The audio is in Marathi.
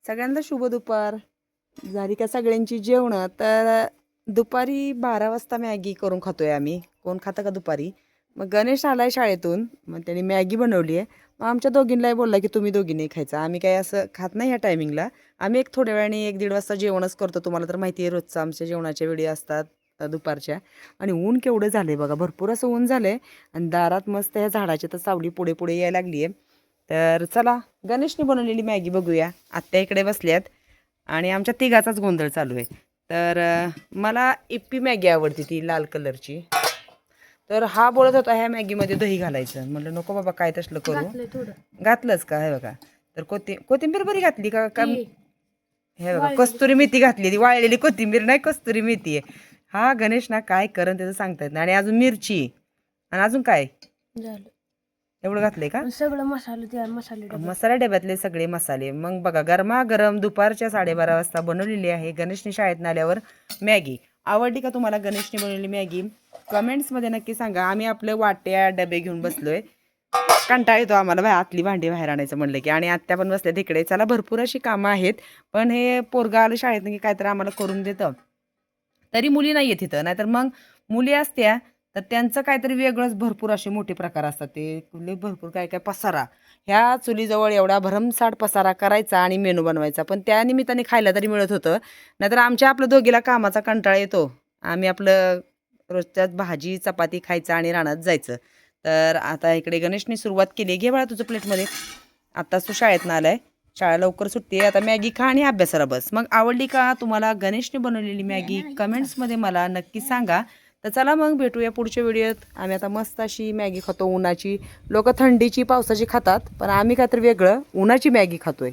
सगळ्यांना शुभ दुपार. झाली का सगळ्यांची जेवणं? तर दुपारी 12 वाजता मॅगी करून खातोय आम्ही. कोण खातं का दुपारी? मग गणेश आलाय शाळेतून, मग त्याने मॅगी बनवली आहे. मग आमच्या दोघींनाही बोलला की तुम्ही दोघींनी खायचं. आम्ही काय असं खात नाही ह्या टायमिंगला. आम्ही एक थोड्या वेळाने 1-1:30 वाजता जेवणच करतो. तुम्हाला तर माहिती आहे रोजचं आमच्या जेवणाच्या वेळी असतात दुपारच्या. आणि ऊन केवढं झालंय बघा, भरपूर असं ऊन झालंय. आणि दारात मस्त ह्या झाडाची तर सावली पुढे पुढे यायला लागली आहे. तर चला गणेशने बनवलेली मॅगी बघूया. आत्या इकडे बसल्यात आणि आमच्या तिघाचाच गोंधळ चालू आहे. तर मला इप्पी मॅगी आवडते, ती लाल कलरची. तर हा बोलत होता ह्या मॅगीमध्ये दही घालायचं. म्हटलं नको बाबा, काय तसलं करू. घातलंच का? हे बघा, तर कोथिंबीर बरी घातली का? हे बघा, कस्तुरी मेथी घातली. ती वाळलेली कोथिंबीर नाही, कस्तुरी मेथी आहे. हा गणेश ना काय करण त्याचं सांगता येत नाही. आणि अजून मिरची आणि अजून काय एवढं घातलंय का? सगळं मसाला डब्यातले सगळे मसाले. मग बघा, गरमागरम दुपारच्या 12:30 वाजता बनवलेली आहे गणेशने शाळेत आल्यावर मॅगी. आवडली का तुम्हाला गणेशने बनवलेली मॅगी? कमेंट्समध्ये नक्की सांगा. आम्ही आपलं वाट्या डबे घेऊन बसलोय. कंटाळा येतो आम्हाला आतली भांडी बाहेर आणायचं म्हणलं की. आणि आत्या पण बसल्या तिकडे. चला, भरपूर अशी कामं आहेत, पण हे पोरगा आलं शाळेत की काहीतरी आम्हाला करून देतं. तरी मुली नाही आहेत तिथं, नाहीतर मग मुली असत्या तर त्यांचं काहीतरी वेगळंच भरपूर असे मोठे प्रकार असतात. ते भरपूर काय काय पसारा, ह्या चुलीजवळ एवढा भरमसाठ पसारा करायचा आणि मेनू बनवायचा. पण त्या निमित्ताने खायला तरी मिळत होतं. नाहीतर आमच्या आपलं दोघीला कामाचा कंटाळा येतो. आम्ही आपलं रोजच्याच भाजी चपाती खायचं आणि रानात जायचं. तर आता इकडे गणेशने सुरुवात केली. घे बाळा तुझं प्लेटमध्ये. आत्ताच तो शाळेतनं आलाय. शाळा लवकर सुटते. आता मॅगी खा आणि अभ्यासाला बस. मग आवडली का तुम्हाला गणेशने बनवलेली मॅगी? कमेंट्समध्ये मला नक्की सांगा. तर चला मग भेटूया पुढच्या व्हिडिओत. आम्ही आता मस्त अशी मॅगी खातो उन्हाची. लोक थंडीची पावसाची खातात, पण आम्ही काहीतरी वेगळं उन्हाची मॅगी खातोय.